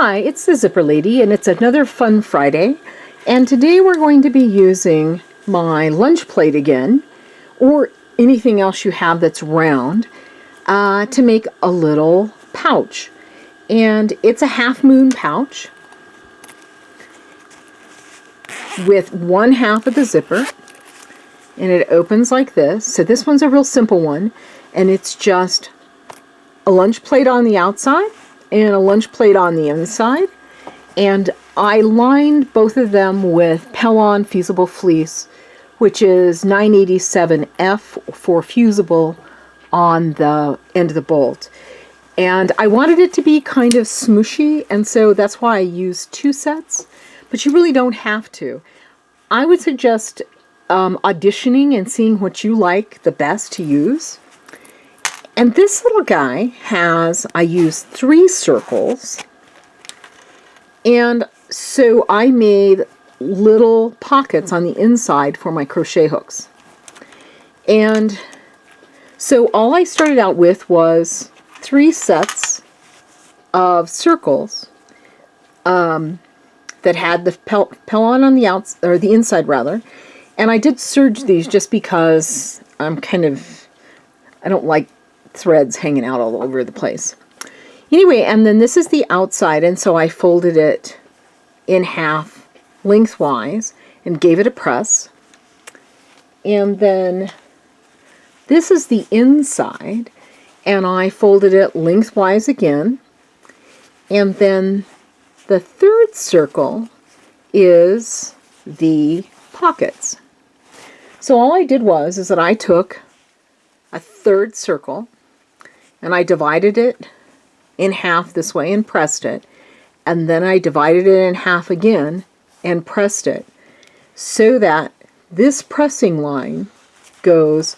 Hi, it's the Zipper Lady, and it's another Fun Friday. And today we're going to be using my lunch plate again, or anything else you have that's round, to make a little pouch. And it's a half moon pouch with one half of the zipper, and it opens like this. So this one's a real simple one, and it's just a lunch plate on the outside and a lunch plate on the inside. And I lined both of them with Pellon Fusible Fleece, which is 987F for fusible on the end of the bolt. And I wanted it to be kind of smooshy, and so that's why I used two sets, but you really don't have to. I would suggest auditioning and seeing what you like the best to use. And this little guy has, I used 3 circles, and so I made little pockets on the inside for my crochet hooks. And so all I started out with was 3 sets of circles that had the Pellon on the outside, or the inside rather, and I did serge these just because I don't like threads hanging out all over the place. Anyway, and then this is the outside, and so I folded it in half lengthwise and gave it a press. And then this is the inside, and I folded it lengthwise again. And then the third circle is the pockets. So all I did is that I took a third circle and I divided it in half this way and pressed it, and then I divided it in half again and pressed it, so that this pressing line goes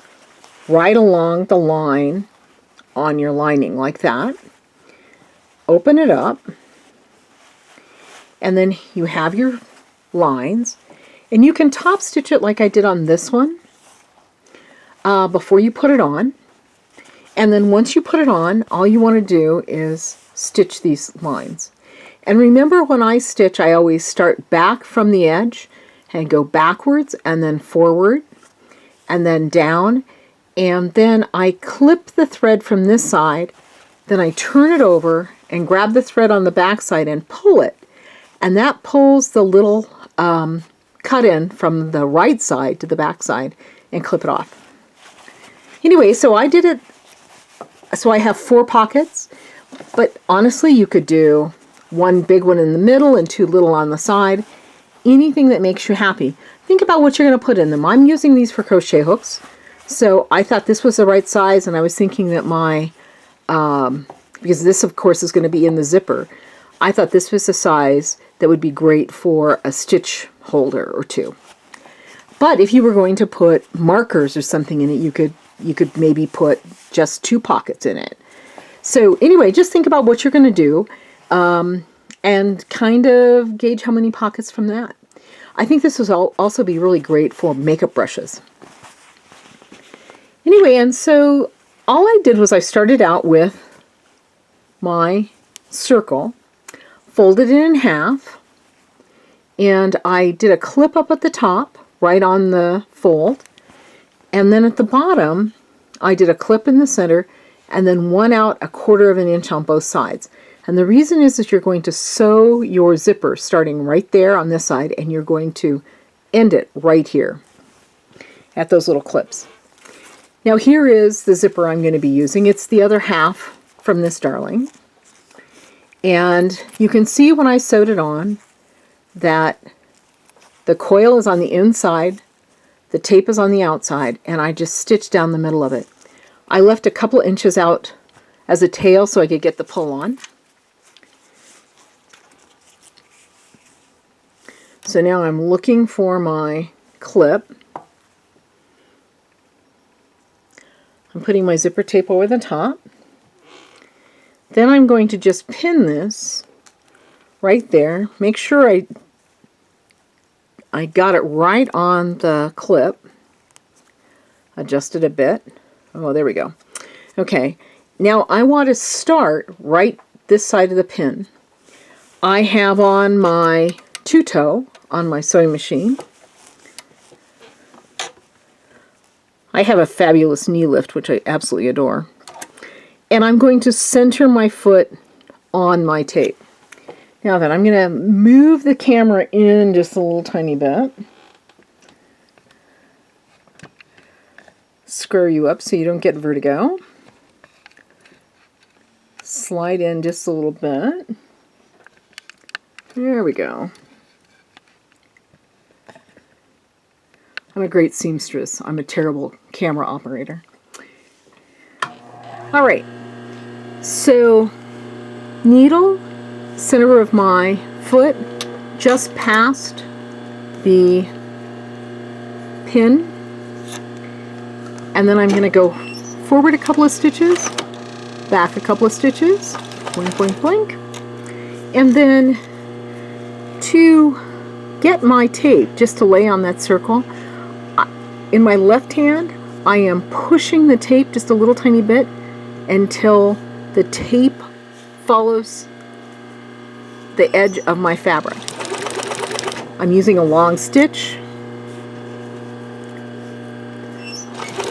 right along the line on your lining like that. Open it up, and then you have your lines, and you can top stitch it like I did on this one before you put it on. And then once you put it on, all you want to do is stitch these lines. And remember, when I stitch, I always start back from the edge and go backwards and then forward and then down. And then I clip the thread from this side, then I turn it over and grab the thread on the back side and pull it. And that pulls the little cut in from the right side to the back side and clip it off. Anyway, so I did it. So I have 4 pockets, but honestly you could do 1 big one in the middle and 2 little on the side. Anything that makes you happy. Think about what you're going to put in them. I'm using these for crochet hooks, so I thought this was the right size, and I was thinking that my, because this of course is going to be in the zipper, I thought this was a size that would be great for a stitch holder or 2. But if you were going to put markers or something in it, you could maybe put just 2 pockets in it. So anyway, just think about what you're going to do and kind of gauge how many pockets from that. I think this will also be really great for makeup brushes. Anyway, and so all I did was I started out with my circle, folded it in half, and I did a clip up at the top, right on the fold. And then at the bottom, I did a clip in the center and then one out 1/4 inch on both sides. And the reason is that you're going to sew your zipper starting right there on this side, and you're going to end it right here at those little clips. Now here is the zipper I'm going to be using. It's the other half from this darling. And you can see when I sewed it on that the coil is on the inside, the tape is on the outside, and I just stitched down the middle of it. I left a couple inches out as a tail so I could get the pull on. So now I'm looking for my clip. I'm putting my zipper tape over the top. Then I'm going to just pin this right there. Make sure I got it right on the clip. Adjust it a bit. Oh, there we go. Okay, now I want to start right this side of the pin. I have on my two-toe on my sewing machine. I have a fabulous knee lift, which I absolutely adore. And I'm going to center my foot on my tape. Now then, I'm going to move the camera in just a little tiny bit. Screw you up so you don't get vertigo. Slide in just a little bit. There we go. I'm a great seamstress. I'm a terrible camera operator. All right. So, needle, center of my foot, just past the pin. And then I'm going to go forward a couple of stitches, back a couple of stitches, blink, blink, blink. And then to get my tape, just to lay on that circle, in my left hand, I am pushing the tape just a little tiny bit until the tape follows the edge of my fabric. I'm using a long stitch.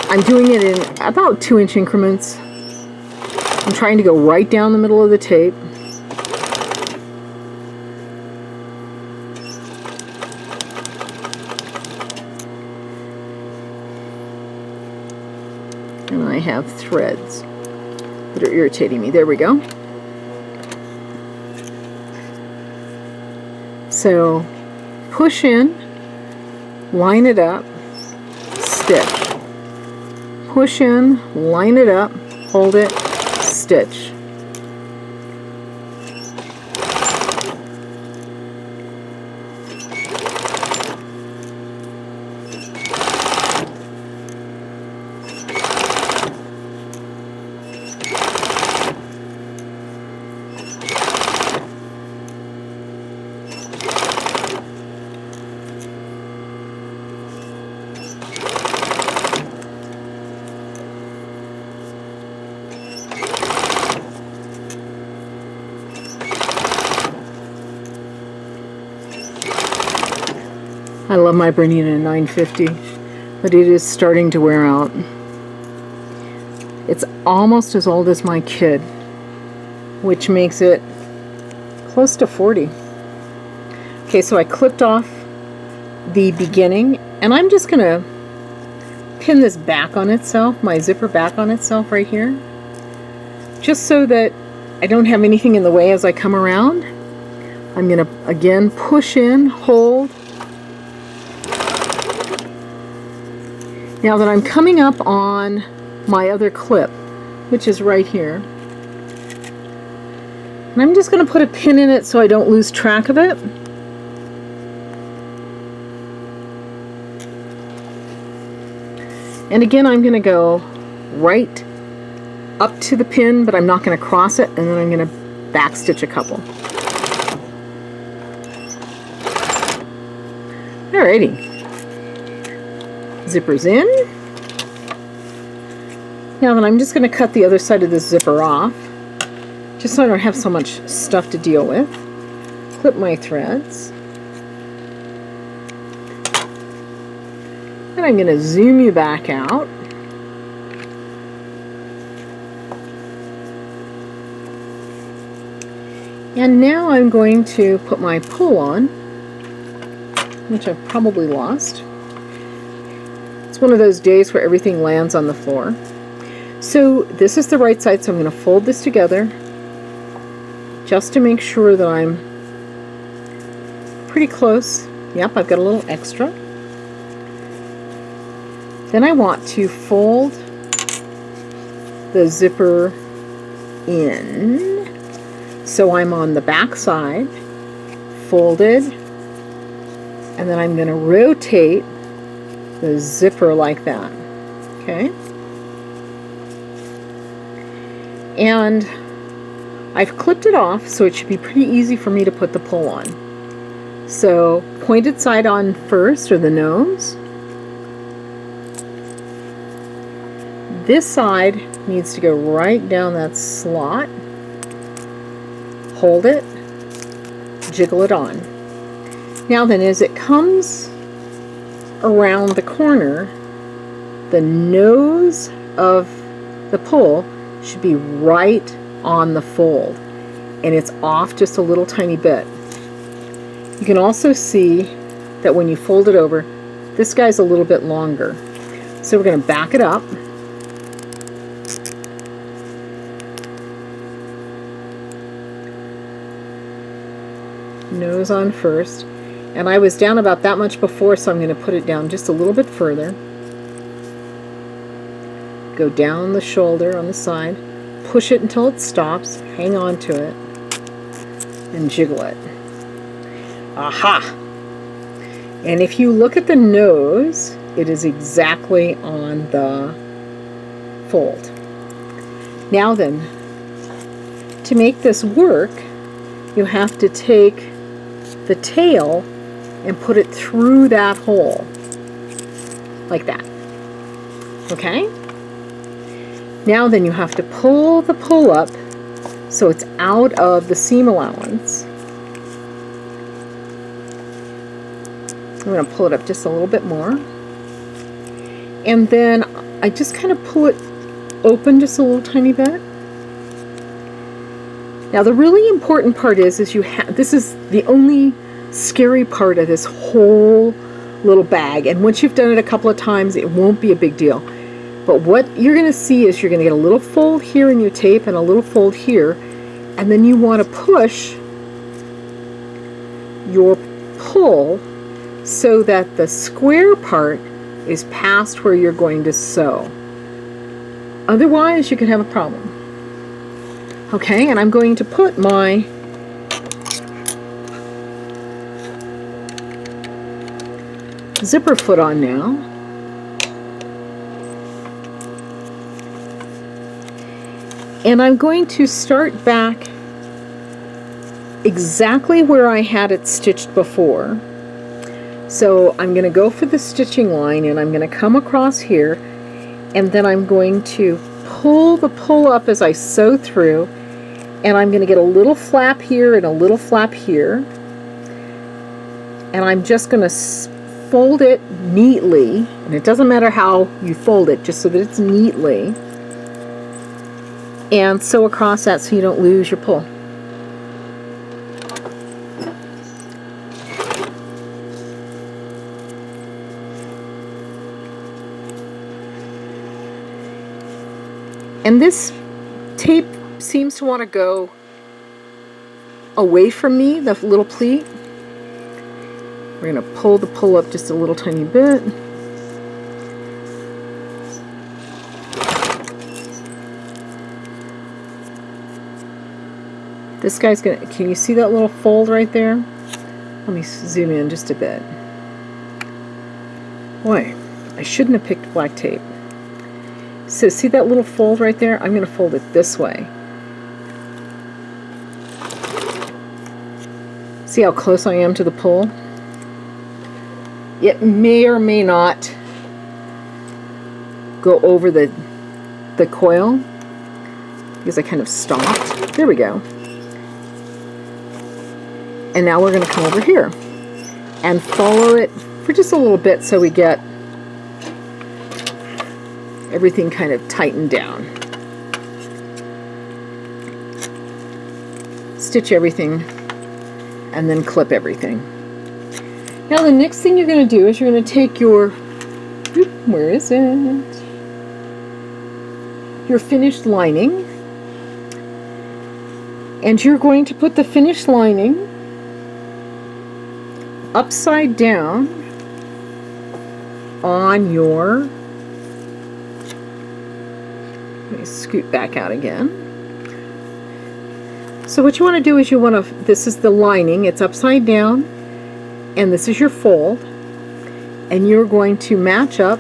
I'm doing it in about 2-inch increments. I'm trying to go right down the middle of the tape. And I have threads that are irritating me. There we go. So push in, line it up, stitch. Push in, line it up, hold it, stitch. I love my Bernina 950, but it is starting to wear out. It's almost as old as my kid, which makes it close to 40. Okay, so I clipped off the beginning, and I'm just going to pin this back on itself, my zipper back on itself right here, just so that I don't have anything in the way as I come around. I'm going to, again, push in, hold. Now that I'm coming up on my other clip, which is right here, and I'm just going to put a pin in it so I don't lose track of it. And again, I'm going to go right up to the pin, but I'm not going to cross it, and then I'm going to back stitch a couple. Alrighty. Zipper's in. Now then, I'm just going to cut the other side of this zipper off, just so I don't have so much stuff to deal with. Clip my threads. And I'm going to zoom you back out. And now I'm going to put my pull on, which I've probably lost. It's one of those days where everything lands on the floor. So this is the right side, so I'm going to fold this together just to make sure that I'm pretty close. Yep, I've got a little extra. Then I want to fold the zipper in so I'm on the back side, folded, and then I'm going to rotate the zipper like that. Okay? And I've clipped it off, so it should be pretty easy for me to put the pull on. So pointed side on first, or the nose. This side needs to go right down that slot. Hold it, jiggle it on. Now then, as it comes around the corner, the nose of the pull should be right on the fold, and it's off just a little tiny bit. You can also see that when you fold it over, this guy's a little bit longer. So we're going to back it up. Nose on first. And I was down about that much before, so I'm going to put it down just a little bit further. Go down the shoulder on the side. Push it until it stops. Hang on to it. And jiggle it. Aha! And if you look at the nose, it is exactly on the fold. Now then, to make this work, you have to take the tail and put it through that hole, like that. Okay? Now then, you have to pull the pull up so it's out of the seam allowance. I'm going to pull it up just a little bit more. And then I just kind of pull it open just a little tiny bit. Now the really important part is this is the only scary part of this whole little bag, and once you've done it a couple of times, it won't be a big deal. But what you're going to see is you're going to get a little fold here in your tape and a little fold here, and then you want to push your pull so that the square part is past where you're going to sew. Otherwise, you could have a problem. Okay, and I'm going to put my zipper foot on now. And I'm going to start back exactly where I had it stitched before. So I'm going to go for the stitching line, and I'm going to come across here, and then I'm going to pull the pull up as I sew through, and I'm going to get a little flap here and a little flap here, and I'm just going to fold it neatly, and it doesn't matter how you fold it, just so that it's neatly, and sew across that so you don't lose your pull. And this tape seems to want to go away from me, the little pleat. We're going to pull the pull up just a little tiny bit. This guy's going to, can you see that little fold right there? Let me zoom in just a bit. Boy, I shouldn't have picked black tape. So see that little fold right there? I'm going to fold it this way. See how close I am to the pull? It may or may not go over the coil because I kind of stopped. There we go. And now we're going to come over here and follow it for just a little bit so we get everything kind of tightened down. Stitch everything and then clip everything. Now the next thing you're going to do is you're going to take your, where is it? Your finished lining, and you're going to put the finished lining upside down on your, let me scoot back out again. So what you want to do is you want to, this is the lining, it's upside down, and this is your fold, and you're going to match up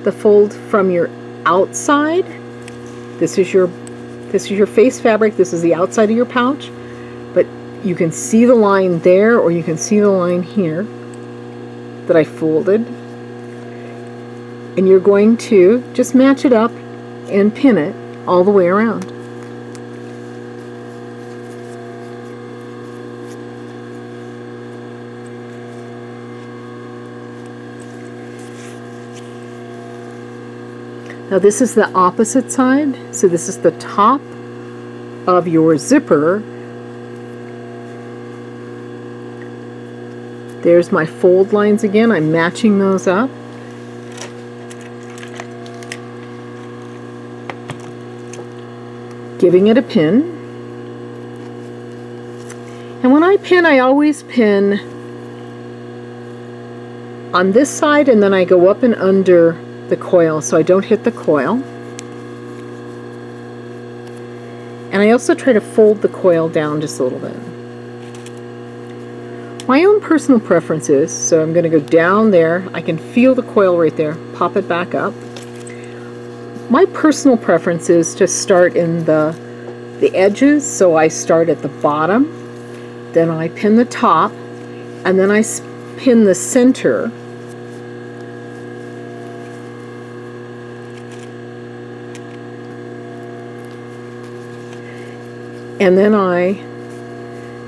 the fold from your outside. This is your face fabric, this is the outside of your pouch, but you can see the line there, or you can see the line here that I folded, and you're going to just match it up and pin it all the way around. Now this is the opposite side, so this is the top of your zipper. There's my fold lines again. I'm matching those up. Giving it a pin. And when I pin, I always pin on this side, and then I go up and under the coil so I don't hit the coil. And I also try to fold the coil down just a little bit. My own personal preference is, so I'm going to go down there. I can feel the coil right there. Pop it back up. My personal preference is to start in the edges, so I start at the bottom, then I pin the top, and then I pin the center. And then I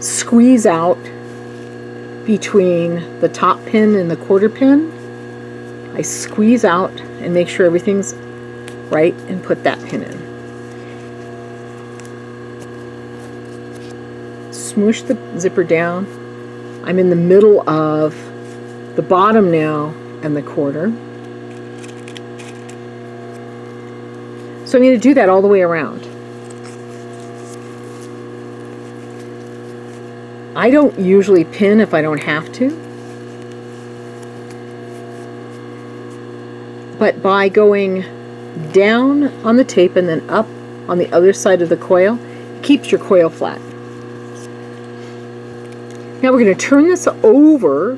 squeeze out between the top pin and the quarter pin. I squeeze out and make sure everything's right and put that pin in. Smoosh the zipper down. I'm in the middle of the bottom now and the quarter. So I'm going to do that all the way around. I don't usually pin if I don't have to, but by going down on the tape and then up on the other side of the coil, it keeps your coil flat. Now we're going to turn this over,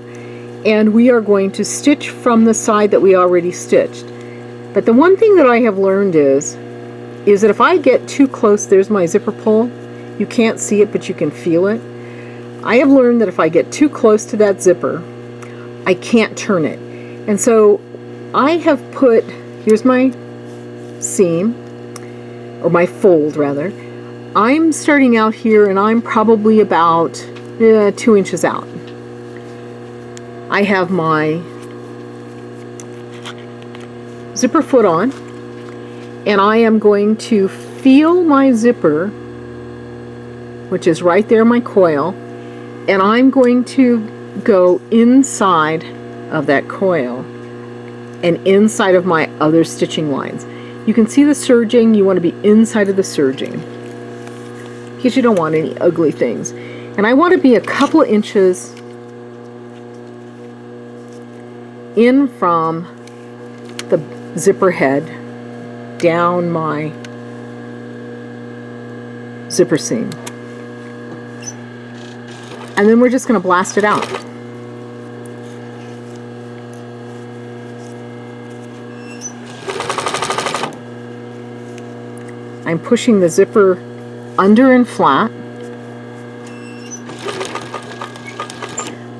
and we are going to stitch from the side that we already stitched. But the one thing that I have learned is that if I get too close, there's my zipper pull. You can't see it, but you can feel it. I have learned that if I get too close to that zipper, I can't turn it. And so I have put, here's my seam, or my fold rather. I'm starting out here and I'm probably about 2 inches out. I have my zipper foot on, and I am going to feel my zipper, which is right there in my coil, and I'm going to go inside of that coil and inside of my other stitching lines. You can see the serging. You want to be inside of the serging because you don't want any ugly things. And I want to be a couple of inches in from the zipper head down my zipper seam. And then we're just going to blast it out. I'm pushing the zipper under and flat.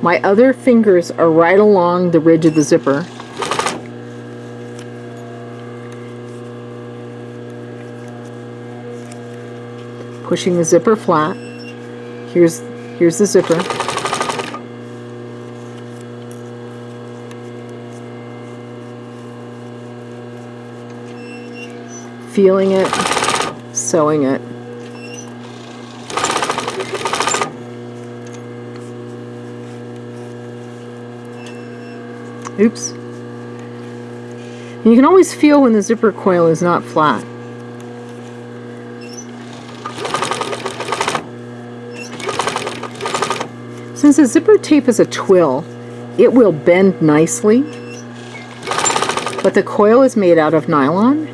My other fingers are right along the ridge of the zipper. Pushing the zipper flat. Here's the zipper. Feeling it, sewing it. Oops. You can always feel when the zipper coil is not flat. Since the zipper tape is a twill, it will bend nicely, but the coil is made out of nylon,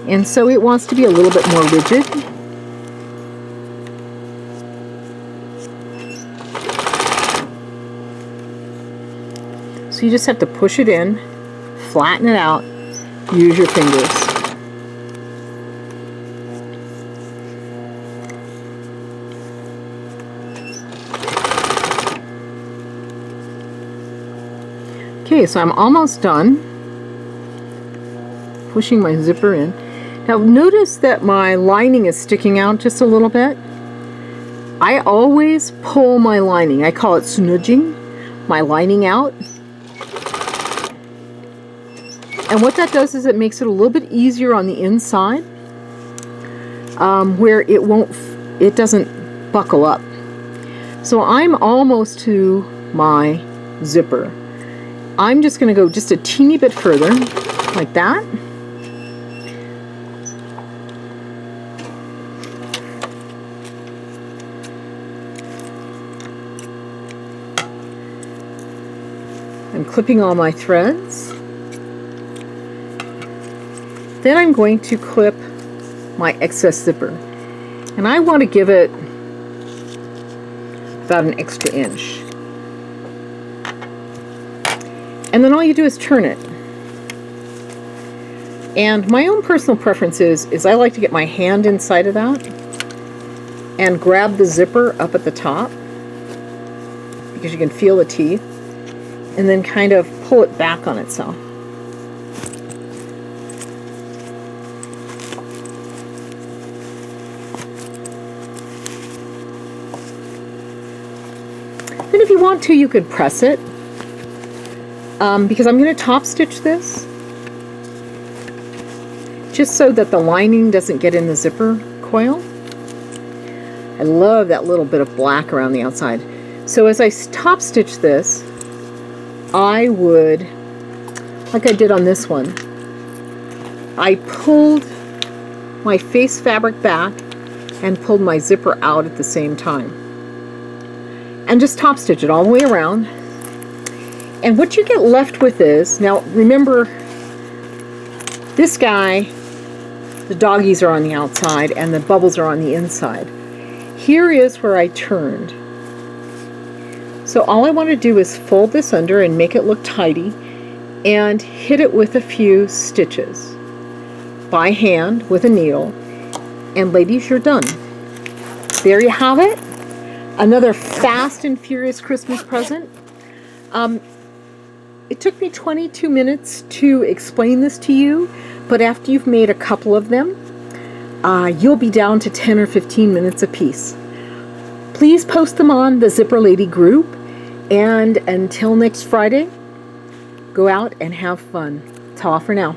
and so it wants to be a little bit more rigid. So you just have to push it in, flatten it out, use your fingers. Okay, so I'm almost done pushing my zipper in. Now notice that my lining is sticking out just a little bit. I always pull my lining, I call it snudging, my lining out. And what that does is it makes it a little bit easier on the inside, where it doesn't buckle up. So I'm almost to my zipper. I'm just going to go just a teeny bit further, like that. I'm clipping all my threads. Then I'm going to clip my excess zipper. And I want to give it about an extra inch. And then all you do is turn it. And my own personal preference is I like to get my hand inside of that and grab the zipper up at the top, because you can feel the teeth, and then kind of pull it back on itself. Then if you want to, you could press it, because I'm going to top stitch this just so that the lining doesn't get in the zipper coil. I love that little bit of black around the outside. So as I top stitch this, I would, like I did on this one, I pulled my face fabric back and pulled my zipper out at the same time. And just top stitch it all the way around. And what you get left with is, now remember, this guy, the doggies are on the outside and the bubbles are on the inside. Here is where I turned. So all I want to do is fold this under and make it look tidy and hit it with a few stitches by hand with a needle. And ladies, you're done. There you have it. Another fast and furious Christmas present. It took me 22 minutes to explain this to you, but after you've made a couple of them, you'll be down to 10 or 15 minutes apiece. Please post them on the Zipper Lady group, and until next Friday, go out and have fun. Ta for now.